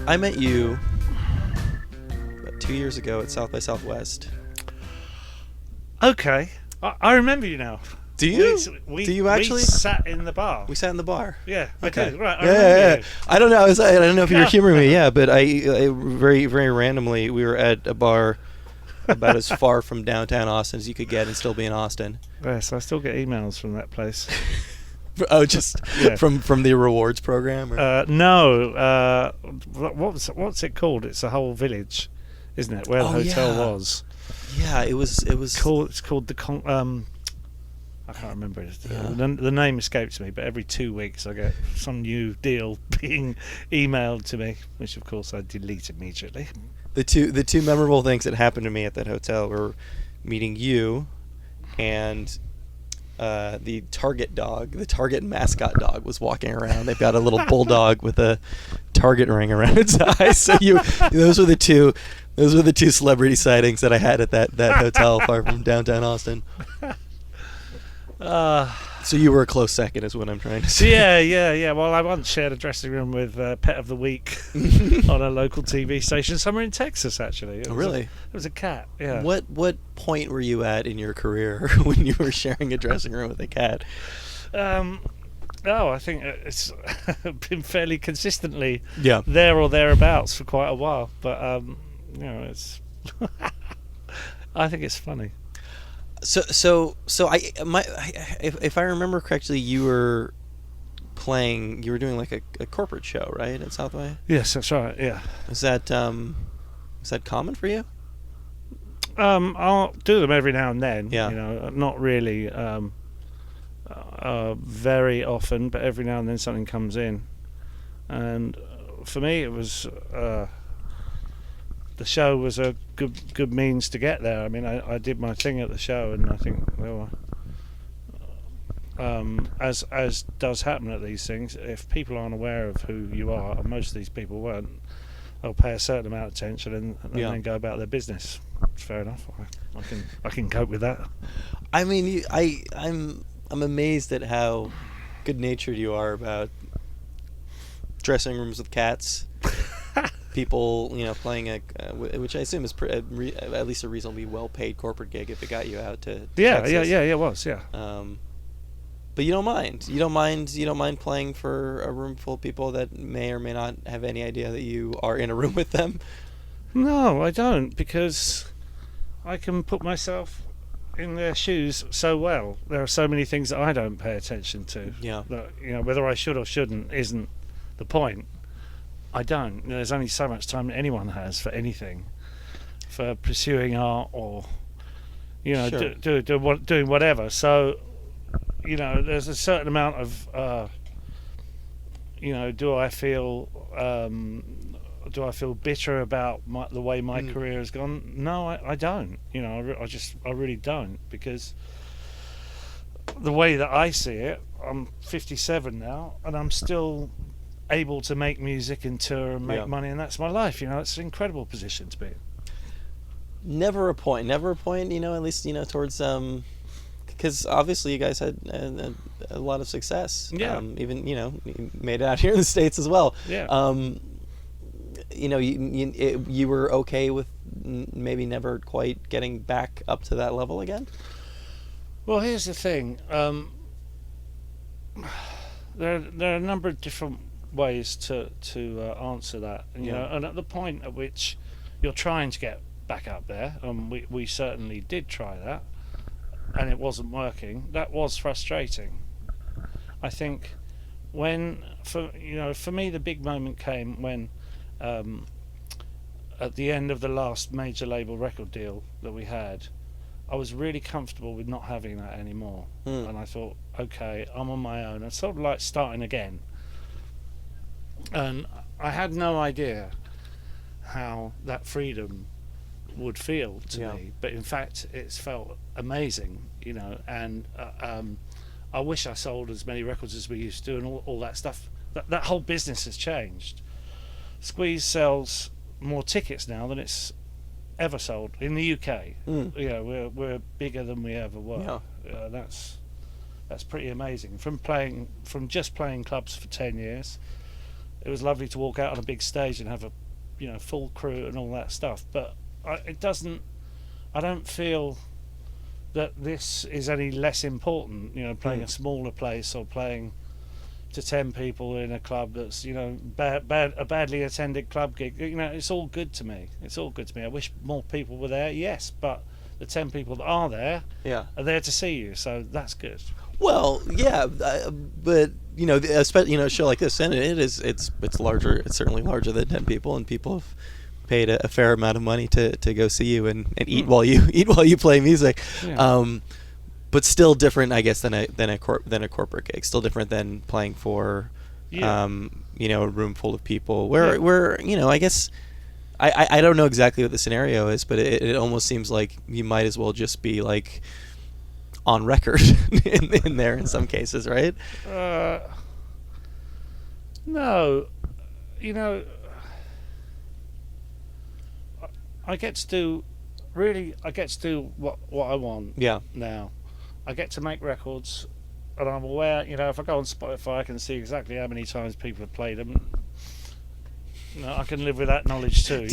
I met you about 2 years ago at South by Southwest. Okay, I remember you now. Do you? Do you actually? We sat in the bar. We sat in the bar. Yeah, Okay. I did. Right, I Yeah, remember yeah. you. I don't know. I don't know if you were humoring me. Yeah, but I very, very randomly, we were at a bar about as far from downtown Austin as you could get and still be in Austin. Yes, I still get emails from that place. Oh, just Yeah. from the rewards program? Or? No, what's it called? It's a whole village, isn't it? Where the hotel was. Yeah, it was. It's called the I can't remember it. Yeah. The name escapes me, but every 2 weeks I get some new deal being emailed to me, which of course I delete immediately. The two memorable things that happened to me at that hotel were meeting you and the Target mascot dog was walking around. They've got a little bulldog with a Target ring around its eyes. So those were the two celebrity sightings that I had at that hotel far from downtown Austin. So you were a close second, is what I'm trying to say. Yeah. Well, I once shared a dressing room with Pet of the Week on a local TV station somewhere in Texas, actually. Really? It was a cat, yeah. What point were you at in your career when you were sharing a dressing room with a cat? I think it's been fairly consistently Yeah. there or thereabouts for quite a while. But, it's... I think it's funny. So if I remember correctly, you were doing like a corporate show, right, at Southway? Yes, that's right. Yeah. Is that common for you? I'll do them every now and then. Yeah. Not really very often, but every now and then something comes in, and for me it was. The show was a good means to get there. I mean, I did my thing at the show, and I think, as does happen at these things, if people aren't aware of who you are, and most of these people weren't, they'll pay a certain amount of attention and then go about their business. It's fair enough. I can cope with that. I mean, I'm amazed at how good-natured you are about dressing rooms with cats. People, playing which I assume is at least a reasonably well-paid corporate gig if it got you out to Texas. It was. But you don't mind. You don't mind playing for a room full of people that may or may not have any idea that you are in a room with them. No, I don't, because I can put myself in their shoes so well. There are so many things that I don't pay attention to. Yeah. That, whether I should or shouldn't isn't the point. I don't. There's only so much time that anyone has for anything, for pursuing art or, Sure. doing whatever. So, there's a certain amount of, do I feel bitter about the way my career has gone? No, I don't. I really don't, because the way that I see it, I'm 57 now, and I'm still able to make music and tour and make money, and that's my life. It's an incredible position to be in. Never a point, at least, towards, because obviously you guys had a lot of success. Yeah. Even, you made it out here in the States as well. Yeah. You were okay with maybe never quite getting back up to that level again? Well, here's the thing. There are a number of different ways to answer that, and at the point at which you're trying to get back up there, we certainly did try that, and it wasn't working. That was frustrating. I think when for me the big moment came when at the end of the last major label record deal that we had, I was really comfortable with not having that anymore, and I thought, okay, I'm on my own. It's sort of like starting again. And I had no idea how that freedom would feel to me, but in fact it's felt amazing, and I wish I sold as many records as we used to, and all that stuff. That whole business has changed. Squeeze sells more tickets now than it's ever sold in the UK. We're bigger than we ever were. That's pretty amazing. From just playing clubs for 10 years, it was lovely to walk out on a big stage and have a full crew and all that stuff. But I don't feel that this is any less important. Playing a smaller place or playing to 10 people in a club that's a badly attended club gig. It's all good to me. I wish more people were there. Yes, but the 10 people that are there are there to see you, so that's good. Well, yeah, but especially a show like this, and it's larger. It's certainly larger than 10 people, and people have paid a fair amount of money to go see you and eat while you play music. Yeah. But still different, I guess, than a corporate gig. Still different than playing for a room full of people. Where I guess I don't know exactly what the scenario is, but it almost seems like you might as well just be like on record in there in some cases, right? No, I get to do what I want. Yeah. Now, I get to make records, and I'm aware. If I go on Spotify, I can see exactly how many times people have played them. I can live with that knowledge too.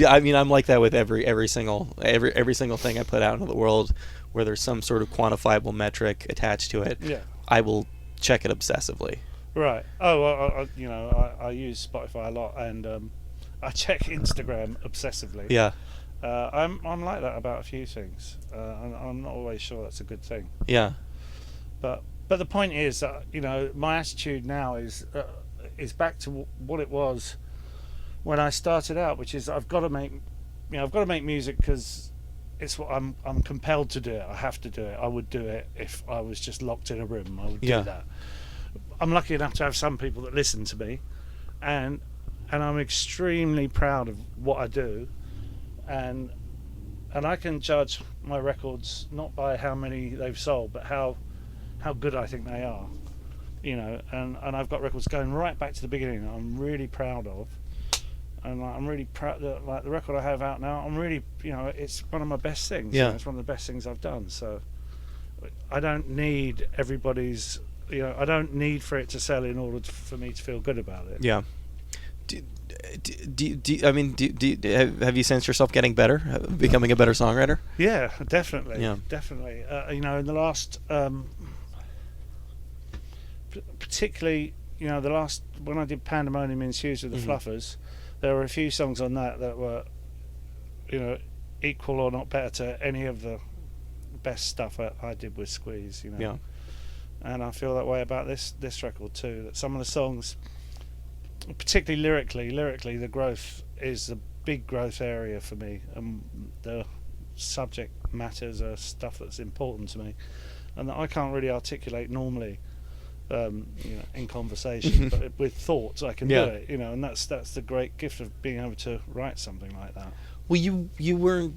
I mean, I'm like that with every single thing I put out into the world, where there's some sort of quantifiable metric attached to it. Yeah. I will check it obsessively. Right. Oh, I use Spotify a lot, and I check Instagram obsessively. Yeah. I'm like that about a few things. I'm not always sure that's a good thing. Yeah. But the point is that my attitude now is back to what it was when I started out, which is I've got to make music because it's what I'm compelled to do it. I have to do it. I would do it if I was just locked in a room. I would do that. I'm lucky enough to have some people that listen to me, and I'm extremely proud of what I do, and I can judge my records not by how many they've sold, but how good I think they are. And I've got records going right back to the beginning that I'm really proud of, and I'm really proud that, like, the record I have out now, I'm really, it's one of my best things. Yeah. It's one of the best things I've done. So I don't need everybody's, I don't need for it to sell in order for me to feel good about it. Yeah. Have you sensed yourself getting better, becoming a better songwriter? Yeah, definitely. Yeah. Definitely. In the last, particularly, when I did Pandemonium Ensues with the Fluffers, there were a few songs on that were, equal or not better to any of the best stuff I did with Squeeze. Yeah. And I feel that way about this record too. That some of the songs, particularly lyrically, the growth is a big growth area for me, and the subject matters are stuff that's important to me, and that I can't really articulate normally. In conversation, but with thoughts I can do it. And that's the great gift of being able to write something like that. Well, you weren't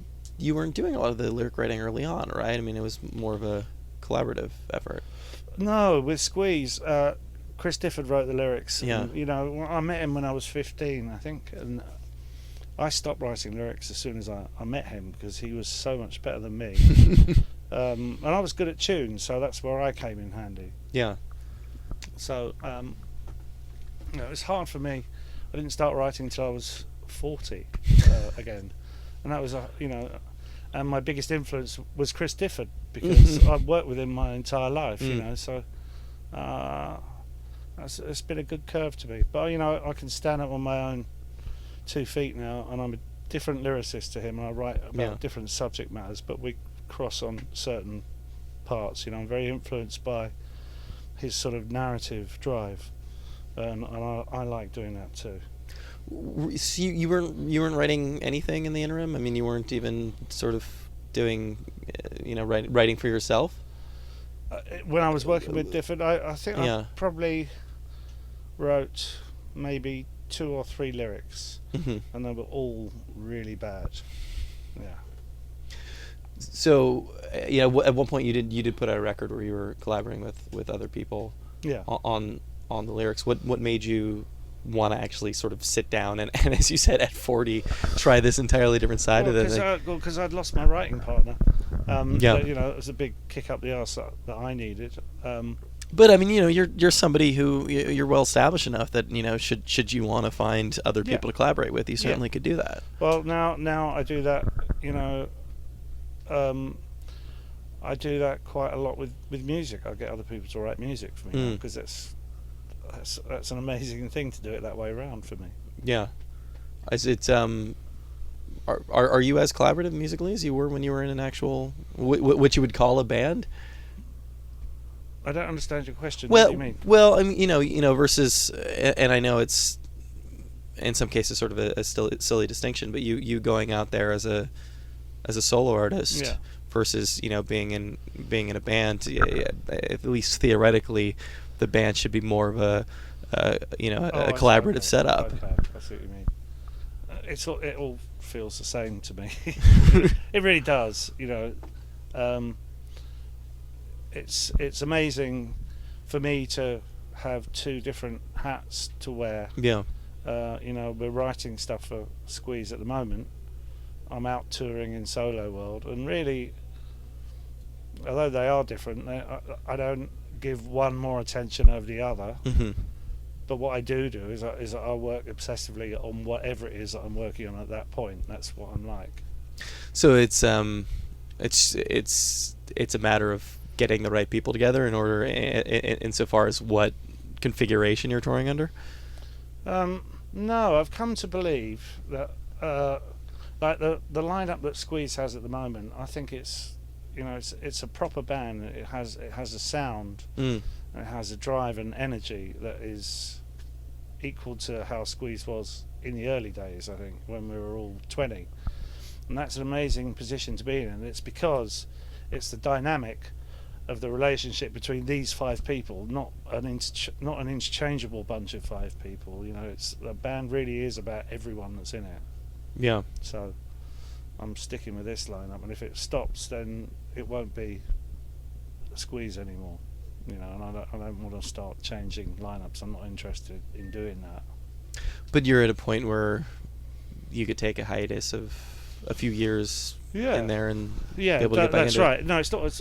doing a lot of the lyric writing early on, right? I mean, it was more of a collaborative effort. No, with Squeeze, Chris Difford wrote the lyrics. Yeah. And, I met him when I was 15, I think, and I stopped writing lyrics as soon as I met him because he was so much better than me. And I was good at tunes, so that's where I came in handy. Yeah. So, it was hard for me. I didn't start writing until I was 40 again, and that was and my biggest influence was Chris Difford because I've worked with him my entire life. So it's been a good curve to me. But I can stand up on my own 2 feet now, and I'm a different lyricist to him, and I write about different subject matters, but we cross on certain parts. I'm very influenced by his sort of narrative drive, and I like doing that too. So you weren't writing anything in the interim? I mean, you weren't even sort of doing, writing for yourself? When I was working with Difford, I think I probably wrote maybe 2 or 3 lyrics, and they were all really bad. Yeah. So, at one point you did put out a record where you were collaborating with other people. Yeah. On the lyrics. What made you want to actually sort of sit down and as you said at 40 try this entirely different side of it? Because I'd lost my writing partner. Yeah. It was a big kick up the arse that I needed. But I mean, you're somebody who you're well established enough that should you want to find other Yeah. people to collaborate with, you Yeah. certainly could do that. Well, now I do that. I do that quite a lot with music. I get other people to write music for me because that's an amazing thing to do it that way around for me. Yeah. Is it are you as collaborative musically as you were when you were in an actual what you would call a band? I don't understand your question. Well, What do you mean? well, I mean, versus, and I know it's in some cases sort of a still silly distinction, but you going out there as a solo artist Yeah. versus being in a band. At least theoretically, the band should be more of a collaborative setup. Okay, I see what you mean. It all feels the same to me. It really does. It's amazing for me to have two different hats to wear. Yeah. We're writing stuff for Squeeze at the moment. I'm out touring in solo world, and really, although they are different, I don't give one more attention over the other. Mm-hmm. But what I do is I work obsessively on whatever it is that I'm working on at that point. That's what I'm like. So it's a matter of getting the right people together in order, insofar as what configuration you're touring under. No, I've come to believe that like the lineup that Squeeze has at the moment, I think it's a proper band. It has a sound, and it has a drive and energy that is equal to how Squeeze was in the early days. I think when we were all 20, and that's an amazing position to be in. And it's because it's the dynamic of the relationship between these five people, not an interchangeable bunch of five people. It's the band really is about everyone that's in it. Yeah. So I'm sticking with this lineup, and if it stops, then it won't be a Squeeze anymore. And I don't want to start changing lineups. I'm not interested in doing that. But you're at a point where you could take a hiatus of a few years in there and be able to get back that's into right. it. No, it's not as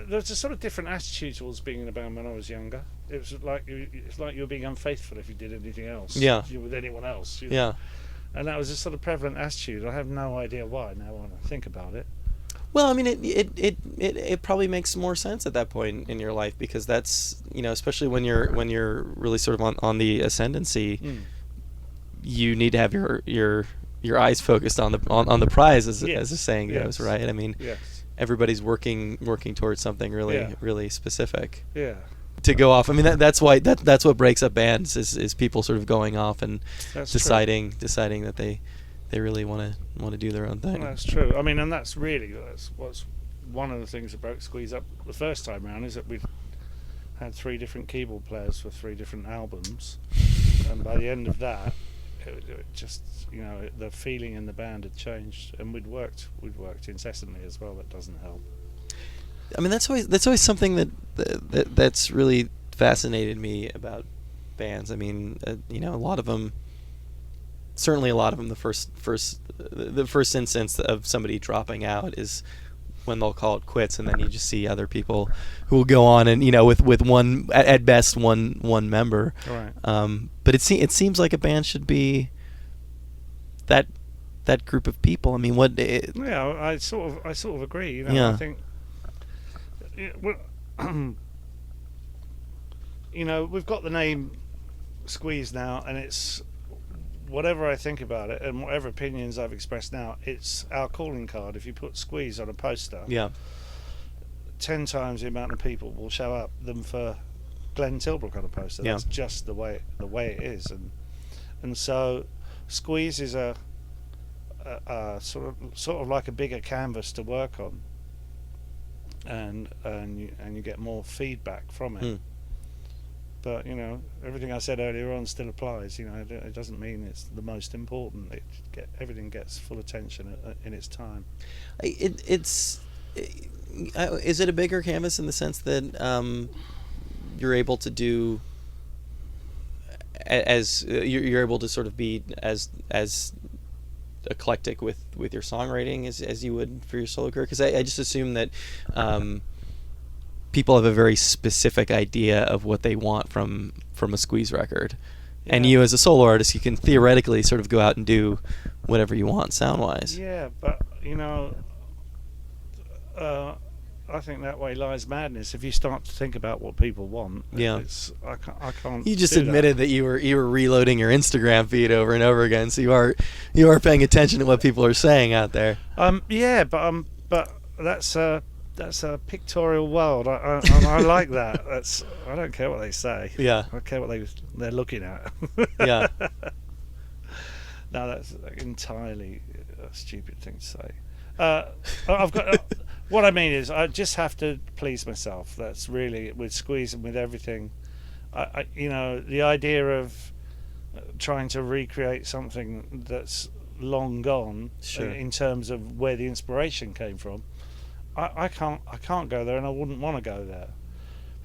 there's a sort of different attitude towards being in a band when I was younger. It's like you were being unfaithful if you did anything else. Yeah. With anyone else. Yeah. And that was a sort of prevalent attitude. I have no idea why now when I think about it. Well, I mean, it probably makes more sense at that point in your life, because that's especially when you're really sort of on the ascendancy, you need to have your eyes focused on the prize, as the saying goes, right? I mean, everybody's working towards something really specific. Yeah. To go off, I mean that's why that's what breaks up bands is people sort of going off and deciding that they really want to do their own thing. That's true. I mean, and that's what's one of the things that broke Squeeze up the first time round, is that we've had 3 different keyboard players for 3 different albums, and by the end of that, it just the feeling in the band had changed, and we'd worked incessantly as well. That doesn't help. I mean, that's always something that's really fascinated me about bands. I mean, a lot of them. Certainly, a lot of them. The first instance of somebody dropping out is when they'll call it quits, and then you just see other people who will go on and with one at best one member. Right. But it seems like a band should be that group of people. I mean, I sort of agree. Yeah. I think. We've got the name Squeeze now, and it's whatever I think about it and whatever opinions I've expressed now, it's our calling card. If you put Squeeze on a poster, 10 times the amount of people will show up than for Glenn Tilbrook on a poster. That's just the way it is, and so Squeeze is a sort of like a bigger canvas to work on, and you get more feedback from it. But everything I said earlier on still applies. It doesn't mean it's the most important. Everything gets full attention in its time. Is it a bigger canvas in the sense that you're able to do you're able to sort of be as eclectic with your songwriting as you would for your solo career? Because I just assume that people have a very specific idea of what they want from a Squeeze record. Yeah. And you as a solo artist, you can theoretically sort of go out and do whatever you want sound-wise. Yeah, but, I think that way lies madness. If you start to think about what people want, yeah, I can't. You just admitted that you were reloading your Instagram feed over and over again, so you are paying attention to what people are saying out there. Yeah, but that's a pictorial world. I like that. I don't care what they say. Yeah, I care what they're looking at. Yeah. No, that's entirely a stupid thing to say. I've got. What I mean is, I just have to please myself. That's really with Squeeze and with everything. The idea of trying to recreate something that's long gone, sure, in terms of where the inspiration came from. I can't go there, and I wouldn't want to go there.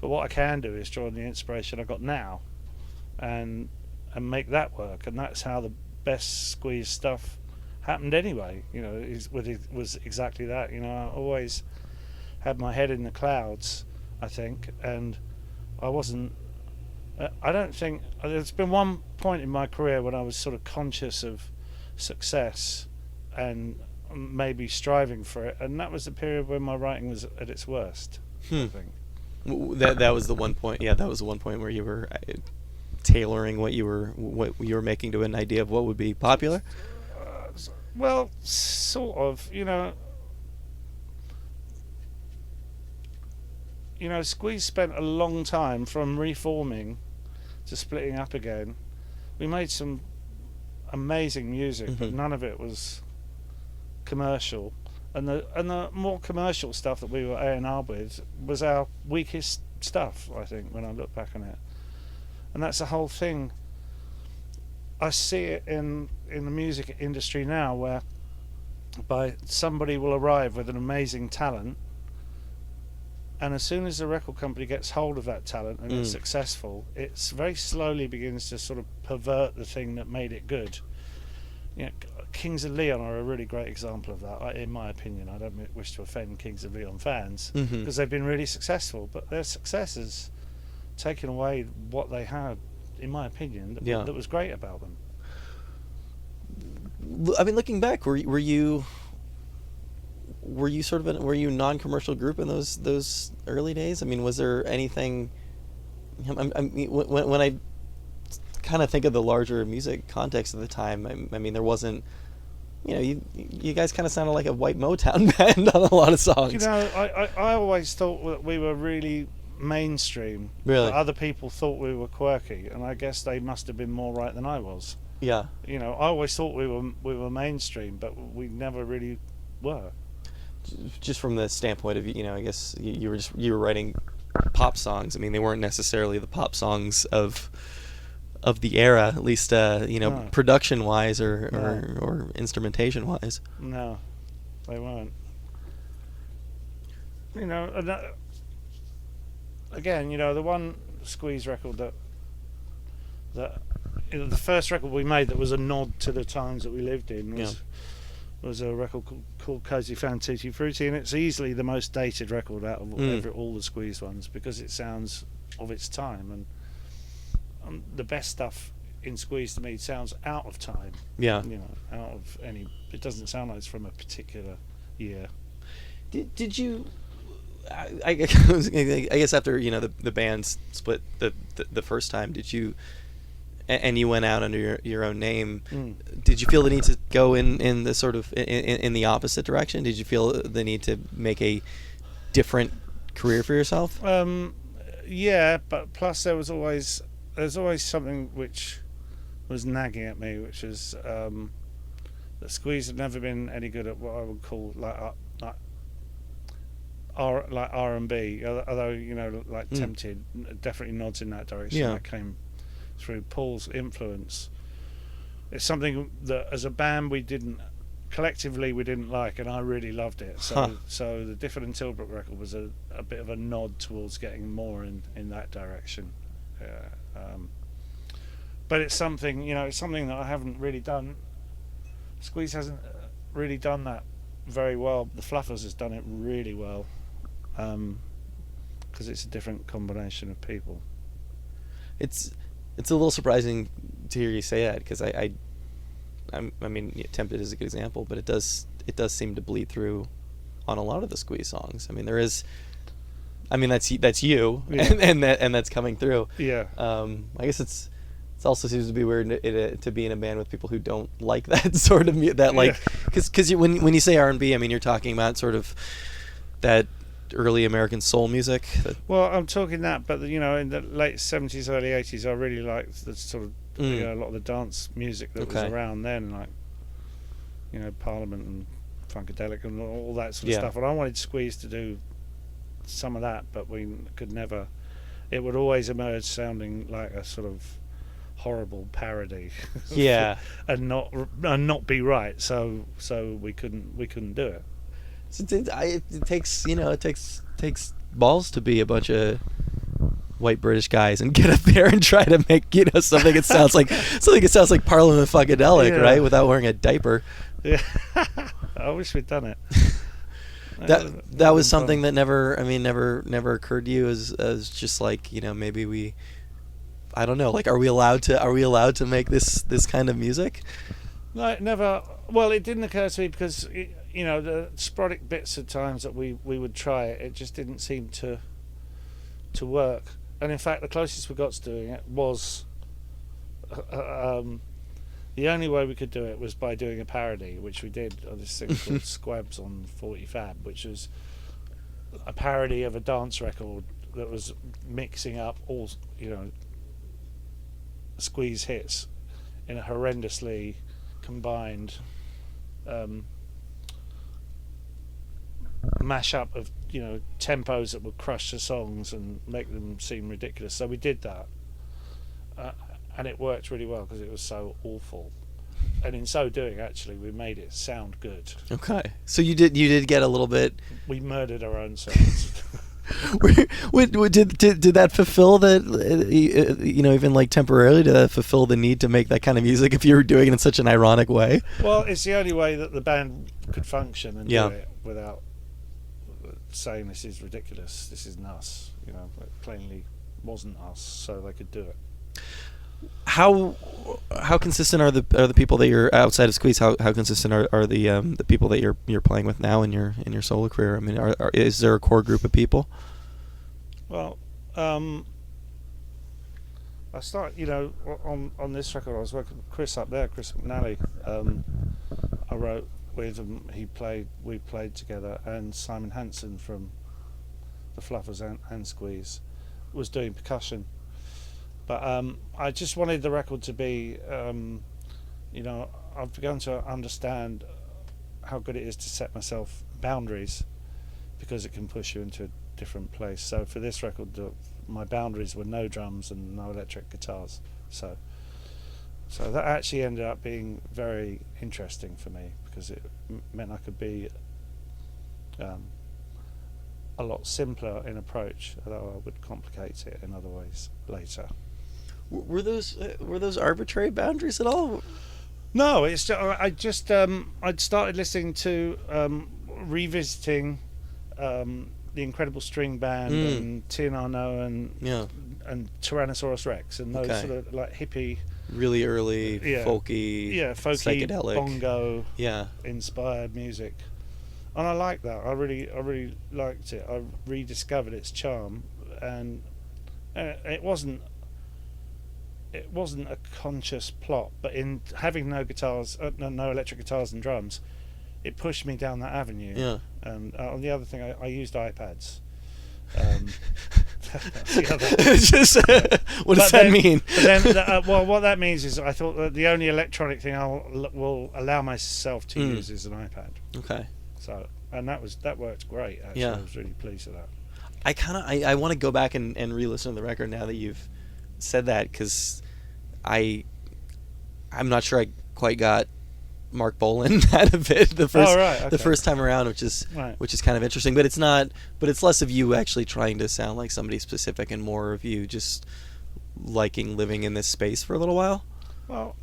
But what I can do is draw on the inspiration I got now, and make that work. And that's how the best Squeeze stuff happened anyway. It was exactly that. I always had my head in the clouds, I think, and I wasn't. I don't think there's been one point in my career when I was sort of conscious of success and maybe striving for it, and that was the period when my writing was at its worst. I think that was the one point. Yeah, that was the one point where you were tailoring what you were making to an idea of what would be popular. Well, sort of. Squeeze spent a long time from reforming to splitting up again. We made some amazing music, mm-hmm. but none of it was commercial. And the more commercial stuff that we were A&R with was our weakest stuff, I think, when I look back on it. And that's the whole thing. I see it in the music industry now, where somebody will arrive with an amazing talent, and as soon as the record company gets hold of that talent and it's successful, it very slowly begins to sort of pervert the thing that made it good. Kings of Leon are a really great example of that, in my opinion. I don't wish to offend Kings of Leon fans, because they've been really successful, but their success has taken away what they had, in my opinion, that was great about them. I mean, looking back, were you sort of were you a non-commercial group in those early days? I mean, was there anything? I mean, when I kind of think of the larger music context of the time, I mean, there wasn't. You guys kind of sounded like a white Motown band on a lot of songs. I always thought that we were really mainstream. Really? Other people thought we were quirky, and I guess they must have been more right than I was. Yeah. I always thought we were mainstream, but we never really were. Just from the standpoint of I guess you were writing pop songs. I mean, they weren't necessarily the pop songs of the era, at least No. production wise or instrumentation wise. No, they weren't. Again, the one Squeeze record that the first record we made that was a nod to the times that we lived in was a record called Cozy Fan Tutti Frutti, and it's easily the most dated record out of all the Squeeze ones, because it sounds of its time, and the best stuff in Squeeze to me sounds out of time. Yeah. Out of any. It doesn't sound like it's from a particular year. Did you? I guess after the band split the first time, did you? And you went out under your own name. Did you feel the need to go in the sort of in the opposite direction? Did you feel the need to make a different career for yourself? Yeah, but plus there's always something which was nagging at me, which is that Squeeze had never been any good at what I would call like R&B, although Tempted definitely nods in that direction. Yeah. That came through Paul's influence. It's something that as a band we didn't like, and I really loved it. So the Difford and Tilbrook record was a bit of a nod towards getting more in that direction. But it's something that I haven't really done Squeeze hasn't really done that very well. The Fluffers has done it really well, because it's a different combination of people. It's a little surprising to hear you say that, because I mean, Tempted is a good example, but it does seem to bleed through on a lot of the Squeeze songs. I mean, there is, I mean, that's you, Yeah. and that's coming through. Yeah. I guess it also seems to be weird to be in a band with people who don't like that sort of that, like, because when you say R&B, I mean, you're talking about sort of that early American soul music. Well, I'm talking that, but in the late 70s, early 80s, I really liked the sort of a lot of the dance music that was around then, like Parliament and Funkadelic and all that sort of stuff. And I wanted Squeeze to do some of that, but we could never. It would always emerge sounding like a sort of horrible parody. Yeah. and not be right. So we couldn't do it. It takes balls to be a bunch of white British guys and get up there and try to make something that sounds like Parliament Funkadelic, right, without wearing a diaper. Yeah. I wish we'd done it. That was something that never occurred to you as just like, maybe I don't know, like, are we allowed to make this kind of music? No, it never. Well, it didn't occur to me because the sporadic bits at times that we would try it just didn't seem to work. And in fact, the closest we got to doing it was the only way we could do it was by doing a parody, which we did on this thing called Squabs on 40 Fab, which was a parody of a dance record that was mixing up all Squeeze hits in a horrendously combined mash-up of tempos that would crush the songs and make them seem ridiculous. So we did that, and it worked really well because it was so awful. And in so doing, actually, we made it sound good. Okay, so you did get a little bit. We murdered our own songs. Did that fulfill that? Even like temporarily, did that fulfill the need to make that kind of music if you were doing it in such an ironic way? Well, it's the only way that the band could function and do it without saying this is ridiculous, this isn't us. It plainly wasn't us, so they could do it. How consistent are the people that you're outside of Squeeze? How consistent are the people that you're playing with now in your solo career? I mean, is there a core group of people? Well, I started, on this record I was working with Chris up there, Chris McNally. I wrote with him. We played together, and Simon Hansen from the Fluffers and Squeeze was doing percussion. But I just wanted the record to be, I've begun to understand how good it is to set myself boundaries, because it can push you into a different place. So for this record, my boundaries were no drums and no electric guitars. So that actually ended up being very interesting for me, because it meant I could be a lot simpler in approach, although I would complicate it in other ways later. Were those arbitrary boundaries at all? No, it's just I'd started listening to revisiting the Incredible String Band and Tin Arno and Tyrannosaurus Rex and those sort of like hippie, really early folky psychedelic bongo inspired music, and I liked that. I really liked it. I rediscovered its charm, and it wasn't a conscious plot, but in having no guitars, no electric guitars and drums, it pushed me down that avenue. Yeah. And on the other thing, I used iPads. That's the other. What does that mean? But then, what that means is I thought that the only electronic thing I will allow myself to use is an iPad. Okay. So, and that worked great. Actually, I was really pleased with that. I want to go back and re-listen to the record now that you've said that, because I'm not sure I quite got Mark Bolan out of it the first time around, which is kind of interesting. But it's less of you actually trying to sound like somebody specific and more of you just liking living in this space for a little while. Well,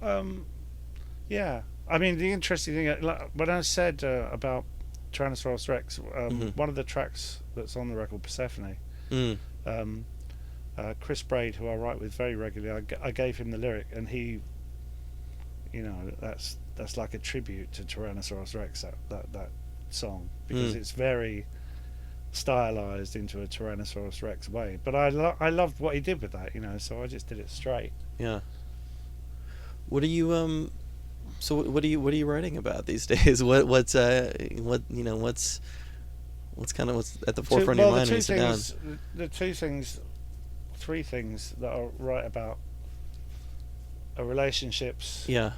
yeah, I mean, the interesting thing, like, when I said about Tyrannosaurus Rex, one of the tracks that's on the record, Persephone, um, Chris Braid, who I write with very regularly, I gave him the lyric, and he, you know, that's like a tribute to Tyrannosaurus Rex, that song, because it's very stylized into a Tyrannosaurus Rex way. But I loved what he did with that, you know, so I just did it straight. Yeah. What are you So what are you writing about these days? What's kind of what's at the forefront of your mind when you sit down? The three things that I write about are relationships, Yeah,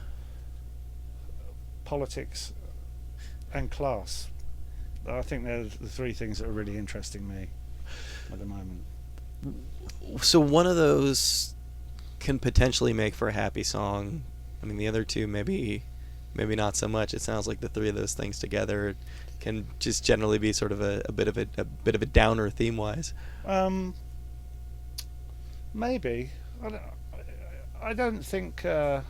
politics, and class. I think they're the three things that are really interesting me at the moment. so one of those can potentially make for a happy song. I mean, the other two maybe not so much. It sounds like the three of those things together can just generally be sort of a bit of a downer theme wise. Maybe. I don't think. I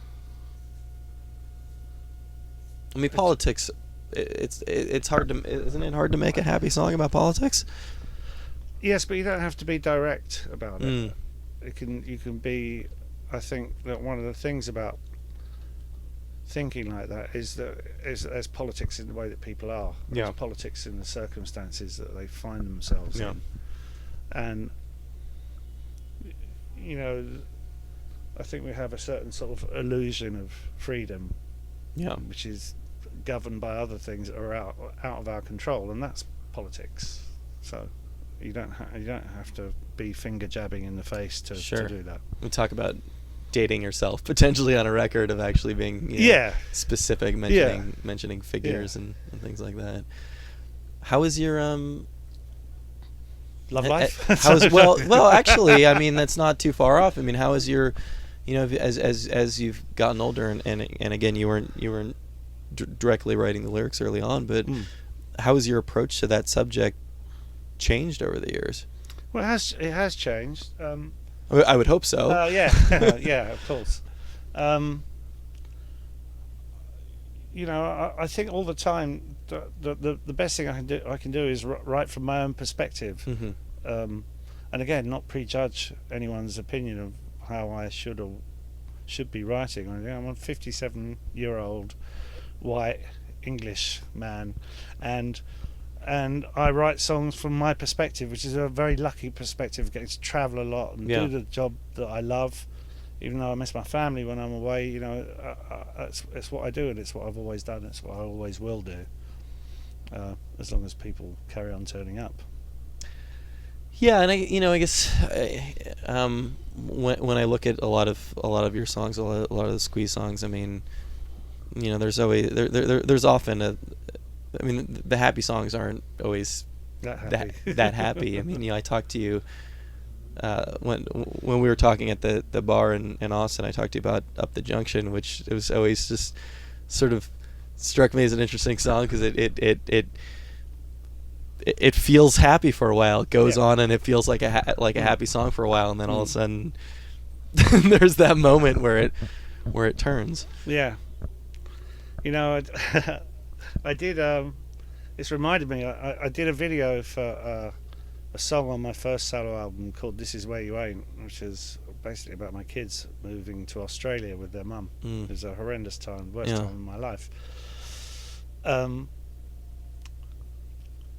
mean, politics. It's hard to, isn't it hard to make a happy song about politics? Yes, but you don't have to be direct about it. You can be. I think that one of the things about thinking like that is that there's politics in the way that people are. There's politics in the circumstances that they find themselves in. And you know, I think we have a certain sort of illusion of freedom, which is governed by other things that are out of our control, and that's politics. So you don't have to be finger jabbing in the face to do that. We talk about dating yourself potentially on a record of actually being specific, mentioning figures and things like that. How is your love life? Well, actually, I mean, that's not too far off. I mean, how is your, you know, as you've gotten older, and again, you weren't directly writing the lyrics early on, but how has your approach to that subject changed over the years? Well, it has changed. I would hope so. Yeah, of course. You know, I think all the time the best thing I can do is write from my own perspective, and again, not prejudge anyone's opinion of how I should be writing. I'm a 57-year-old white English man, and I write songs from my perspective, which is a very lucky perspective, getting to travel a lot and do the job that I love, even though I miss my family when I'm away. You know, it's what I do, and it's what I've always done. It's what I always will do, as long as people carry on turning up. Yeah, and I guess when I look at a lot of your songs, a lot of the Squeeze songs, I mean, you know, there's always there's often I mean, the happy songs aren't always that happy. I mean, you know, I talked to you when we were talking at the bar in Austin. I talked to you about Up the Junction, which it was always just sort of struck me as an interesting song because it feels happy for a while. It goes on and it feels like a happy song for a while, and then all of a sudden there's that moment where it turns. Yeah, you know. I did. It's reminded me. I did a video for a song on my first solo album called "This Is Where You Ain't," which is basically about my kids moving to Australia with their mum. It was a horrendous time, worst time in my life. And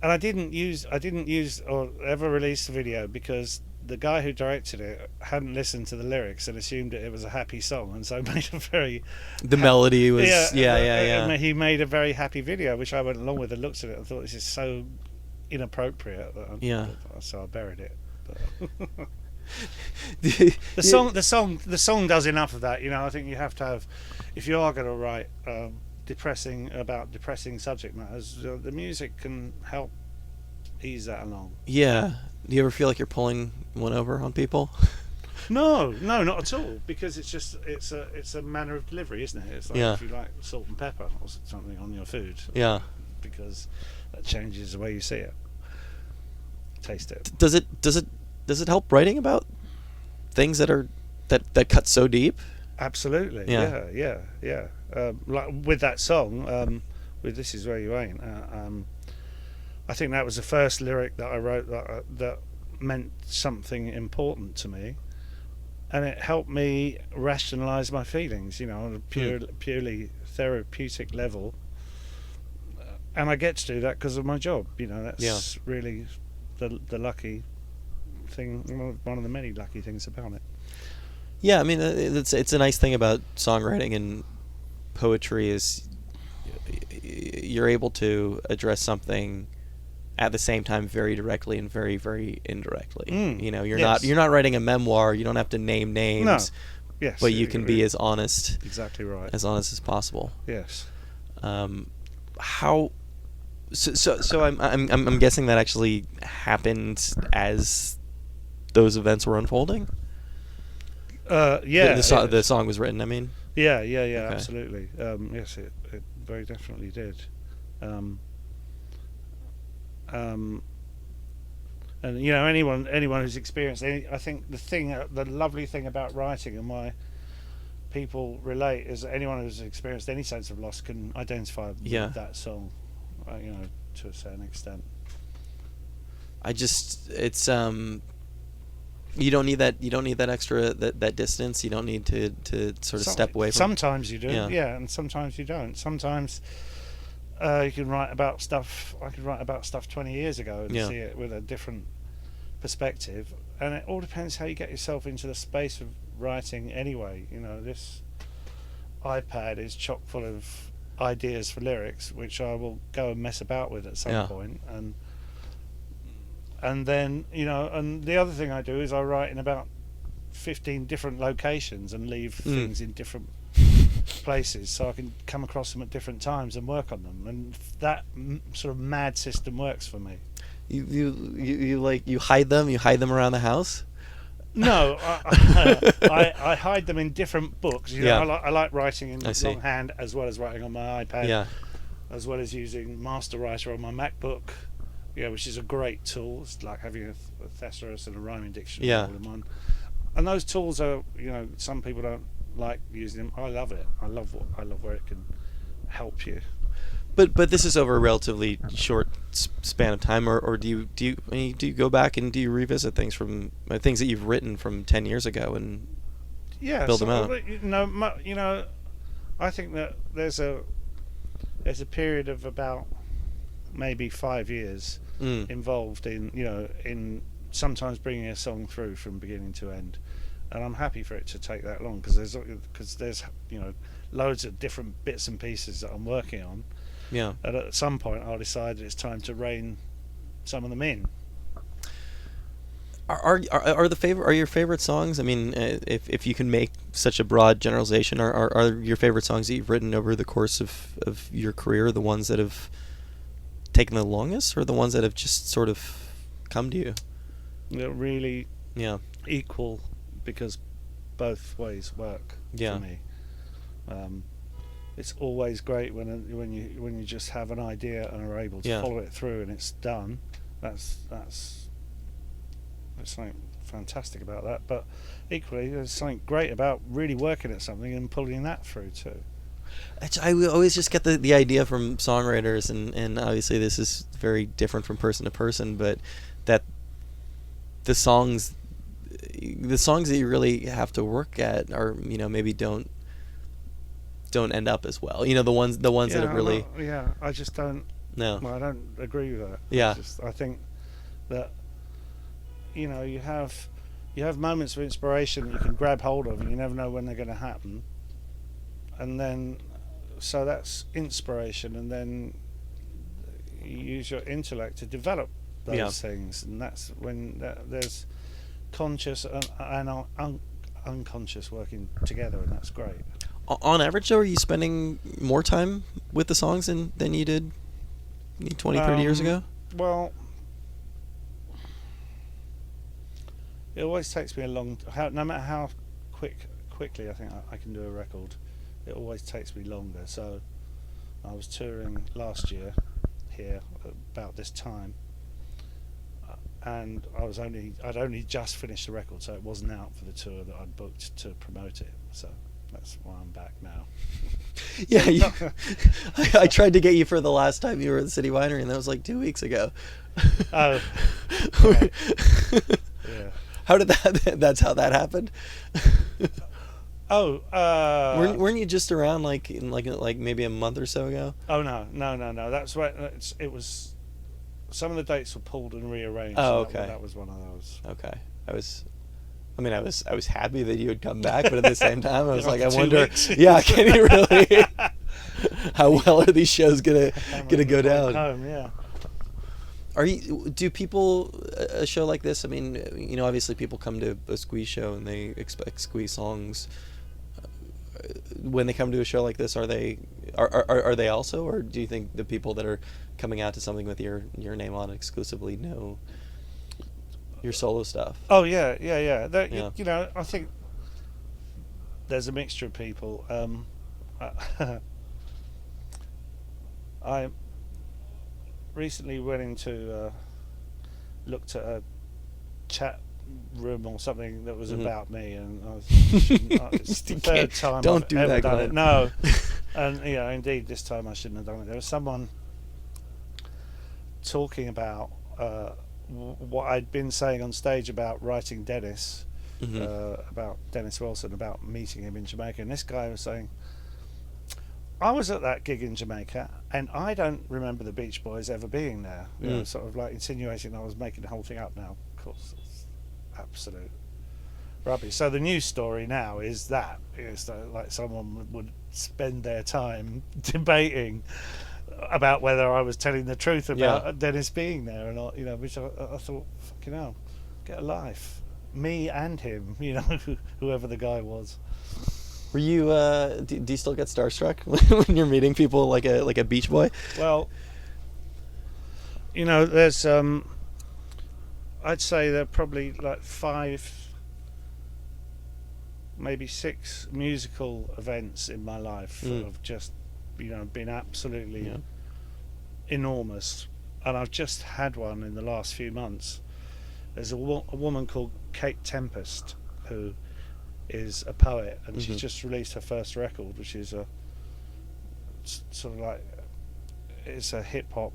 I didn't use or ever release the video because the guy who directed it hadn't listened to the lyrics and assumed that it was a happy song, and so made a very melody was he made a very happy video, which I went along with and looked at it and thought, this is so inappropriate that so I buried it. But the song does enough of that, you know. I think you have to have, if you are going to write depressing subject matters, the music can help ease that along. Yeah. Do you ever feel like you're pulling one over on people? No, not at all. Because it's a manner of delivery, isn't it? It's like if you like salt and pepper or something on your food. Yeah. Because that changes the way you see it, taste it. Does it help writing about things that cut so deep? Absolutely. Yeah. Yeah. Like with that song, with "This Is Where You Ain't," I think that was the first lyric that I wrote that meant something important to me, and it helped me rationalise my feelings, on a purely therapeutic level. And I get to do that because of my job. That's really the lucky thing, one of the many lucky things about it. Yeah, I mean, it's a nice thing about songwriting and poetry is you're able to address something at the same time very directly and very, very indirectly. You're not writing a memoir. You don't have to name names. No. Yes. But you can be as honest. Exactly right. As honest as possible. Yes. How? So I'm guessing that actually happened as those events were unfolding. Yeah. The song was written. I mean. Yeah. Okay. Absolutely. Yes, it very definitely did. And anyone who's experienced I think the lovely thing about writing and why people relate is that anyone who's experienced any sense of loss can identify with that song, to a certain extent. It's you don't need that extra that distance. You don't need to sort of step away from. Sometimes you do, and sometimes you don't. Sometimes you can write about stuff. I could write about stuff 20 years ago and see it with a different perspective, and it all depends how you get yourself into the space of writing. Anyway, this iPad is chock full of ideas for lyrics, which I will go and mess about with at some point, and then and the other thing I do is I write in about 15 different locations and leave things in different places so I can come across them at different times and work on them, and that sort of mad system works for me. You hide them around the house? No, I hide them in different books. I like writing in longhand as well as writing on my iPad, as well as using Master Writer on my MacBook, which is a great tool. It's like having a thesaurus and a rhyming dictionary all in one. And those tools are, some people don't like using them. I love it. I love where it can help you. But this is over a relatively short span of time, or do you go back and do you revisit things from things that you've written from 10 years ago and build them out? I think that there's a period of about maybe 5 years involved in sometimes bringing a song through from beginning to end, and I'm happy for it to take that long because there's loads of different bits and pieces that I'm working on. Yeah. And at some point, I'll decide it's time to rein some of them in. Are your favorite songs? I mean, if you can make such a broad generalization, are your favorite songs that you've written over the course of your career the ones that have taken the longest, or the ones that have just sort of come to you? They're really equal because both ways work for me. It's always great when you just have an idea and are able to follow it through and it's done. That's something fantastic about that. But equally, there's something great about really working at something and pulling that through too. I always just get the idea from songwriters, and obviously this is very different from person to person, but that the songs that you really have to work at are maybe don't end up as well. The ones that have really. I just don't. No. Well, I don't agree with that. Yeah. I think that you have moments of inspiration that you can grab hold of, and you never know when they're going to happen. And then, so that's inspiration, and then you use your intellect to develop those things, and that's when there's conscious and unconscious working together, and that's great. On average, though, are you spending more time with the songs than you did 20, 30 years ago? Well, it always takes me no matter how quickly I think I can do a record, it always takes me longer. So I was touring last year here about this time, and I'd only just finished the record, so it wasn't out for the tour that I'd booked to promote it. So That's why I'm back now. Yeah, I tried to get you for the last time you were at the City Winery, and that was like 2 weeks ago. Oh, right. Yeah. How did that? That's how that happened. Oh, weren't you just around like in like maybe a month or so ago? oh no. That's right. It was. Some of the dates were pulled and rearranged. Oh, so okay. That was one of those. Okay, I was happy that you had come back, but at the same time, I was like, I 2 wonder, weeks. yeah, can you really? How well are these shows gonna go down? Home, yeah. Do people, a show like this, I mean, you know, obviously people come to a Squeeze show and they expect Squeeze songs. When they come to a show like this, are they also, or do you think the people that are coming out to something with your name on it exclusively know your solo stuff? Oh yeah. Yeah. You know, I think there's a mixture of people. I recently went into looked at a chat room or something that was about me, and it's the third time Don't I've do ever that, done Glenn. it. No, and you know, indeed, this time I shouldn't have done it. There was someone talking about what I'd been saying on stage about writing Dennis, about Dennis Wilson, about meeting him in Jamaica, and this guy was saying, I was at that gig in Jamaica and I don't remember the Beach Boys ever being there. You know, sort of like insinuating I was making the whole thing up now. Of course, it's absolute rubbish. So the news story now is that it's like someone would spend their time debating about whether I was telling the truth about Dennis being there or not. You know, which I thought, fucking hell, get a life. Me and him, you know, whoever the guy was. Were you? Do you still get starstruck when you're meeting people like a Beach Boy? Well, you know, there's I'd say there are probably like 5, maybe 6 musical events in my life that have just, you know, been absolutely enormous, and I've just had one in the last few months. There's a woman called Kate Tempest who is a poet, and she's just released her first record, which is a sort of like, it's a hip hop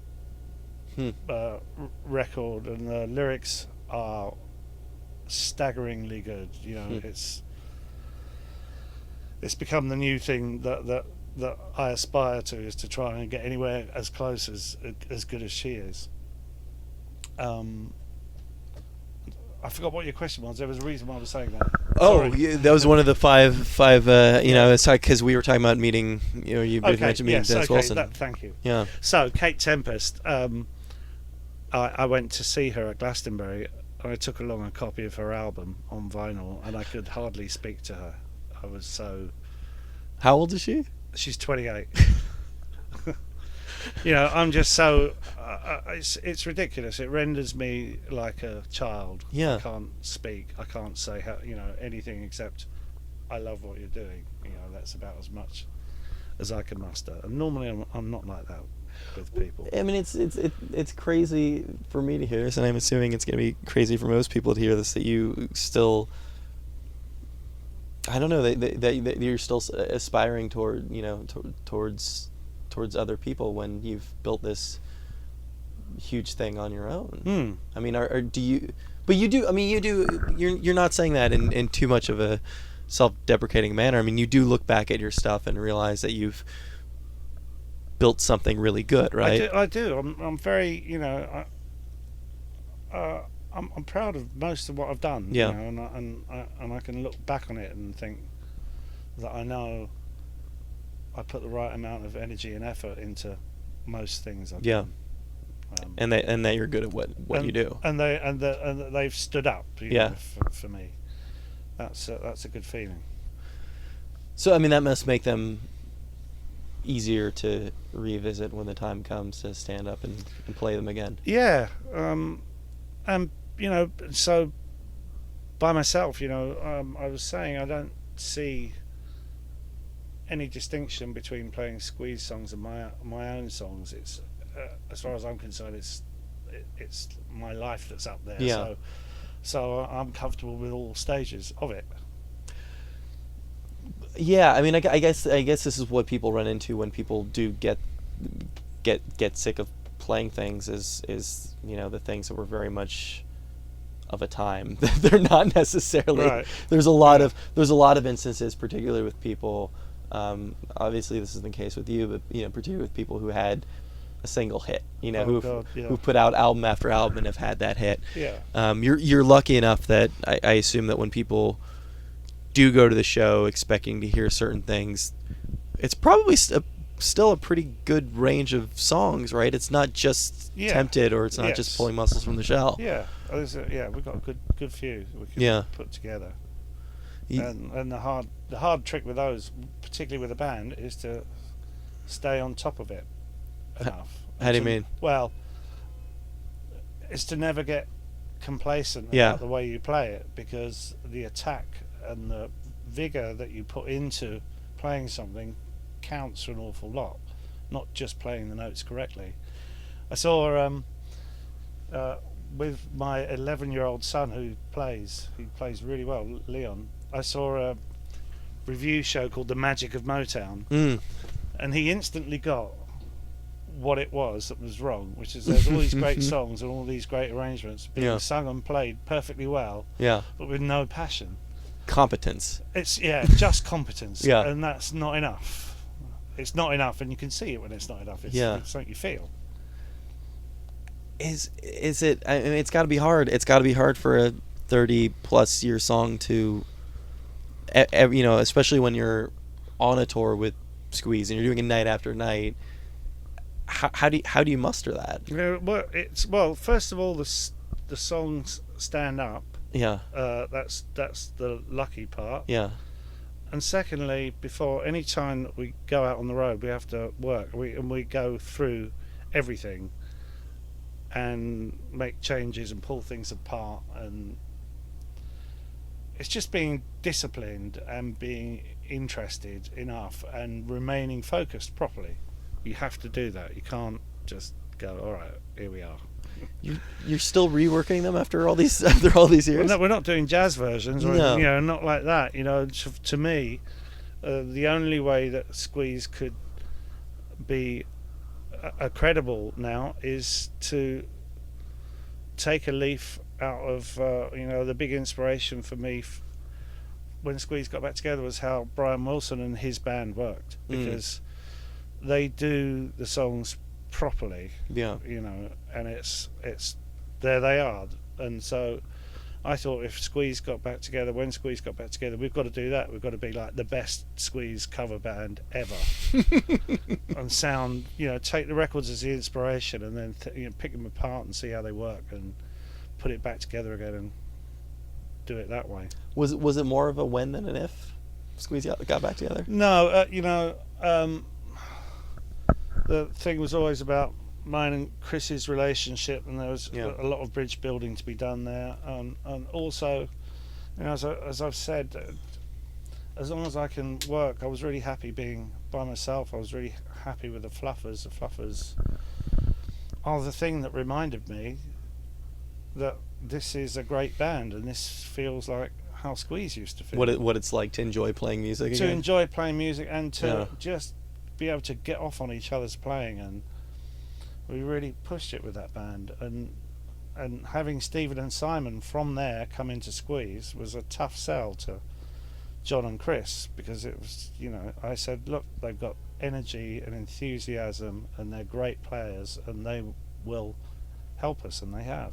record, and the lyrics are staggeringly good. You know, it's become the new thing that I aspire to, is to try and get anywhere as close as good as she is. I forgot what your question was. There was a reason why I was saying that. Oh, yeah, that was one of the five. You know, it's like because we were talking about meeting. You know, you mentioned meeting Dennis Wilson. Thank you. Yeah. So Kate Tempest, I went to see her at Glastonbury, and I took along a copy of her album on vinyl, and I could hardly speak to her. I was so. How old is she? She's 28. You know, I'm just so. It's ridiculous. It renders me like a child. Yeah. I can't speak. I can't say anything except I love what you're doing. You know, that's about as much as I can muster. And normally I'm not like that with people. I mean, it's crazy for me to hear this, and I'm assuming it's going to be crazy for most people to hear this, that you still. I don't know that you're still aspiring toward, you know, towards other people when you've built this huge thing on your own. I mean, do you? But you do. I mean, you do. You're not saying that in too much of a self-deprecating manner. I mean, you do look back at your stuff and realize that you've built something really good, right? I do. I'm very, you know, I'm proud of most of what I've done. Yeah. You know, and I can look back on it and think that I know I put the right amount of energy and effort into most things I've done. And that you're good at what you do. And they've stood up. You know, for me, that's a good feeling. So I mean, that must make them easier to revisit when the time comes to stand up and play them again. Yeah. And you know, so by myself, you know, I was saying I don't see any distinction between playing Squeeze songs and my own songs. It's as far as I'm concerned, it's my life that's up there. Yeah. So I'm comfortable with all stages of it. Yeah, I mean, I guess this is what people run into when people do get sick of playing things, is the things that were very much of a time. They're not necessarily Right. there's a lot of instances, particularly with people, obviously this is the case with you, but particularly with people who had a single hit, who put out album after album and have had that hit. Yeah. You're lucky enough that I assume that when people do go to the show expecting to hear certain things, it's probably still a pretty good range of songs, right? It's not just Tempted, or it's not just Pulling Muscles from the Shell. Yeah, we've got a good few we can put together. And the hard trick with those, particularly with a band, is to stay on top of it enough. How do you mean? Well, it's to never get complacent about the way you play it, because the attack and the vigor that you put into playing something counts for an awful lot, not just playing the notes correctly. I saw with my 11-year-old son who plays really well, Leon. I saw a review show called The Magic of Motown, and he instantly got what it was that was wrong, which is there's all these great songs and all these great arrangements being sung and played perfectly well, but with no passion. Competence. It's just competence, and that's not enough. It's not enough, and you can see it when it's not enough. It's something you feel. Is it? I mean, it's got to be hard. It's got to be hard for a 30+ year song to, especially when you're on a tour with Squeeze and you're doing it night after night. How do you muster that? Well, first of all, the songs stand up. Yeah. That's the lucky part. Yeah. And secondly, before any time that we go out on the road, we have to work. We go through everything and make changes and pull things apart, and it's just being disciplined and being interested enough and remaining focused properly. You have to do that. You can't just go, all right, here we are. You're still reworking them after all these years? Well, no, we're not doing jazz versions, or not like that. To me, the only way that Squeeze could be credible now is to take a leaf out of the big inspiration for me when Squeeze got back together was how Brian Wilson and his band worked, because they do the songs properly, and it's there they are. And so I thought when Squeeze got back together, we've got to do that. We've got to be like the best Squeeze cover band ever and sound, take the records as the inspiration, and then pick them apart and see how they work and put it back together again and do it that way. Was it more of a when than an if Squeeze got back together? No, the thing was always about mine and Chris's relationship, and there was a lot of bridge building to be done there, and also, as I've said, as long as I can work, I was really happy being by myself. I was really happy with the Fluffers. The Fluffers are the thing that reminded me that this is a great band, and this feels like how Squeeze used to feel. What it's like to enjoy playing music again? To enjoy playing music and to just be able to get off on each other's playing, and we really pushed it with that band, and having Stephen and Simon from there come into Squeeze was a tough sell to John and Chris, because it was, I said, look, they've got energy and enthusiasm and they're great players and they will help us, and they have.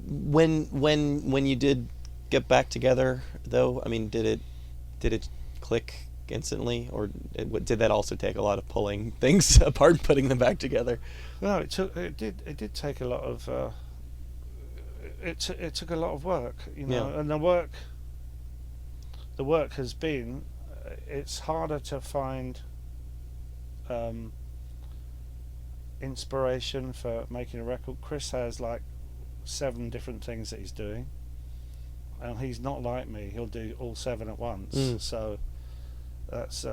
When you did get back together, though, I mean, did it click instantly, or did that also take a lot of pulling things apart and putting them back together? No, it did take a lot of it took a lot of work, and the work has been, it's harder to find inspiration for making a record. Chris has like 7 different things that he's doing, and he's not like me, he'll do all 7 at once, so that's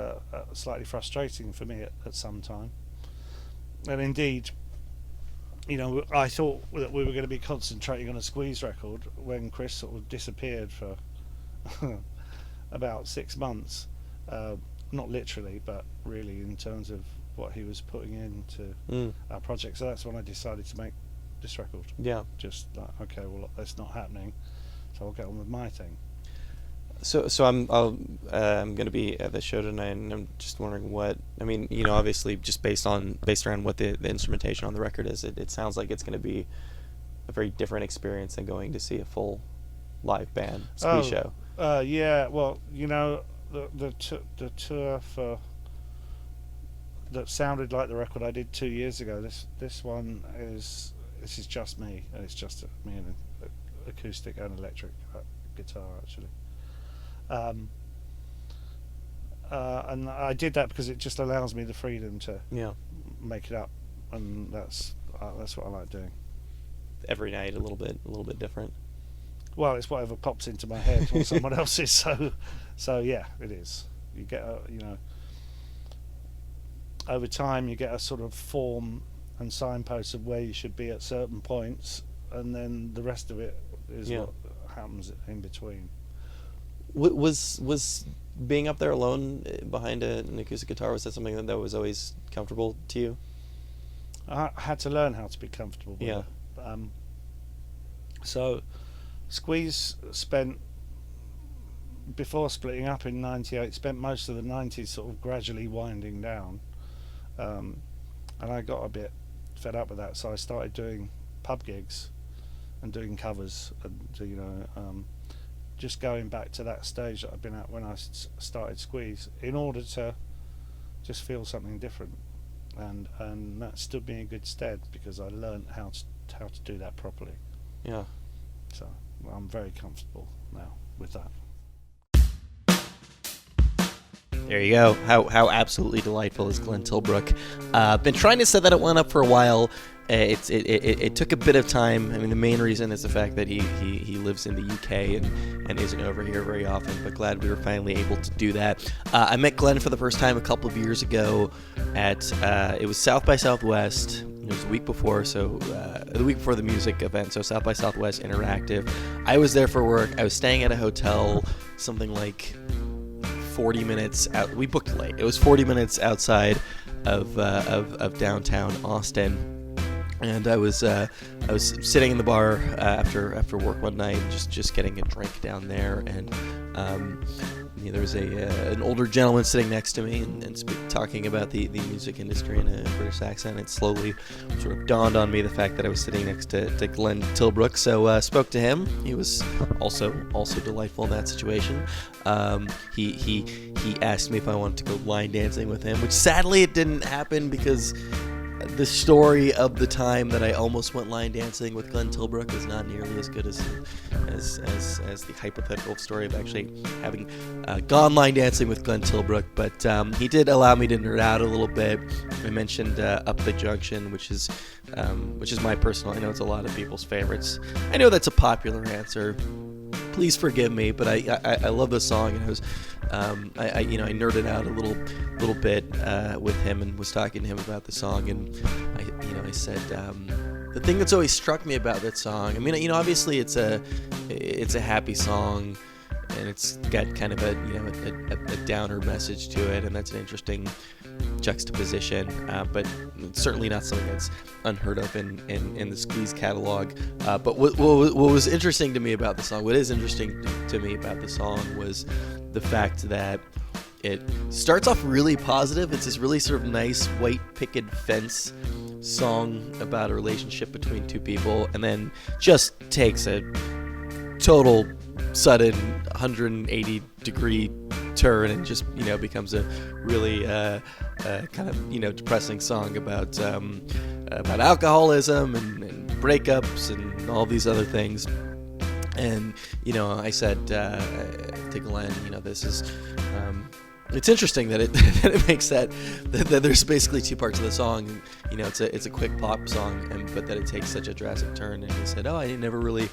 slightly frustrating for me at some time. And indeed, I thought that we were going to be concentrating on a Squeeze record when Chris sort of disappeared for about 6 months. Not literally, but really in terms of what he was putting into our project. So that's when I decided to make this record. Yeah. Just like, okay, well, that's not happening, so I'll get on with my thing. So I'm going to be at the show tonight, and I'm just wondering what, I mean, you know, obviously just based around what the instrumentation on the record is, it sounds like it's going to be a very different experience than going to see a full live band squeeze show. Yeah, well, you know, the tour for that sounded like the record I did 2 years ago. This one is just me, and it's just me and an acoustic and electric guitar actually. And I did that because it just allows me the freedom to make it up, and that's what I like doing. Every night a little bit different. Well, it's whatever pops into my head or someone else's. So yeah, it is. You get over time you get a sort of form and signposts of where you should be at certain points, and then the rest of it is what happens in between. Was being up there alone behind an acoustic guitar, was that something that was always comfortable to you? I had to learn how to be comfortable with it. So Squeeze spent, before splitting up in '98, spent most of the '90s sort of gradually winding down, and I got a bit fed up with that, so I started doing pub gigs and doing covers, and just going back to that stage that I've been at when I started Squeeze, in order to just feel something different, and that stood me in good stead because I learned how to do that properly. Yeah. So I'm very comfortable now with that. There you go. How absolutely delightful is Glenn Tilbrook. Been trying to set that one up for a while. It took a bit of time. I mean, the main reason is the fact that he lives in the UK and isn't over here very often, but glad we were finally able to do that. I met Glenn for the first time a couple of years ago at, it was South by Southwest. It was the week before, the week before the music event, so South by Southwest Interactive. I was there for work. I was staying at a hotel, something like 40 minutes out. We booked late. It was 40 minutes outside of downtown Austin. And I was sitting in the bar after work one night, just getting a drink down there, and there was an older gentleman sitting next to me and talking about the music industry in a British accent. It slowly sort of dawned on me the fact that I was sitting next to Glenn Tilbrook. So spoke to him. He was also delightful in that situation. He asked me if I wanted to go line dancing with him, which sadly it didn't happen because the story of the time that I almost went line dancing with Glenn Tilbrook is not nearly as good as the hypothetical story of actually having gone line dancing with Glenn Tilbrook. But he did allow me to nerd out a little bit. I mentioned Up the Junction, which is my personal. I know it's a lot of people's favorites. I know that's a popular answer. Please forgive me, but I love the song, and I was I nerded out a little bit with him and was talking to him about the song, and I said the thing that's always struck me about that song. I mean, obviously it's a happy song, and it's got kind of a downer message to it, and that's an interesting juxtaposition, but it's certainly not something that's unheard of in the Squeeze catalog. But what was interesting to me about the song, what is interesting to me about the song, was the fact that it starts off really positive. It's this really sort of nice white picket fence song about a relationship between two people, and then just takes a total sudden 180 degree turn and just becomes a really kind of depressing song about alcoholism and breakups and all these other things. And I said to Glenn, this is it's interesting that it makes that there's basically two parts of the song. It's a quick pop song, but that it takes such a drastic turn. And he said, "Oh, I never really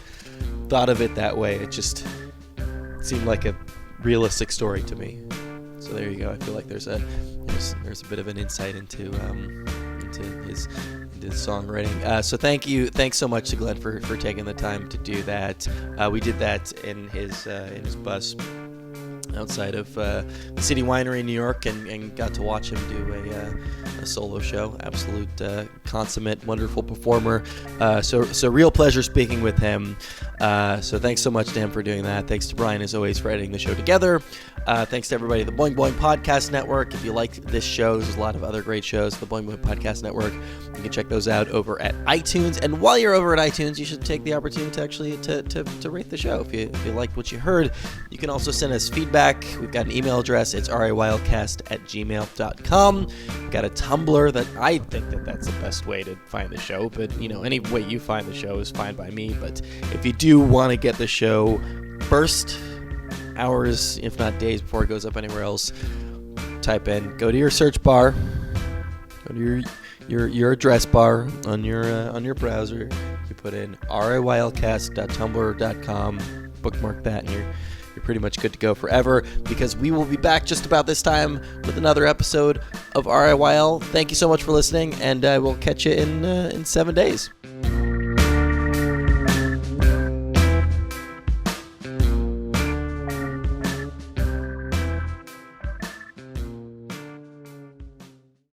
thought of it that way. It just seemed like a realistic story to me." So there you go. I feel like there's a bit of an insight into his songwriting. So thanks so much to Glenn for taking the time to do that. We did that in his bus outside of the City Winery in New York, and got to watch him do a solo show. Absolute consummate, wonderful performer. So real pleasure speaking with him. So thanks so much to him for doing that. Thanks to Brian, as always, for editing the show together. Thanks to everybody at the Boing Boing Podcast Network. If you like this show, there's a lot of other great shows at the Boing Boing Podcast Network. You can check those out over at iTunes. And while you're over at iTunes, you should take the opportunity to actually to rate the show. If you liked what you heard, you can also send us feedback. We've got an email address. It's rawildcast@gmail.com. We've got a Tumblr that I think that's the best way to find the show. But, any way you find the show is fine by me. But if you do want to get the show first, hours, if not days, before it goes up anywhere else, go to your search bar, go to your address bar on your browser. You put in rawildcast.tumblr.com, bookmark that, and you're pretty much good to go forever, because we will be back just about this time with another episode of RIYL. Thank you so much for listening, and we'll catch you in 7 days.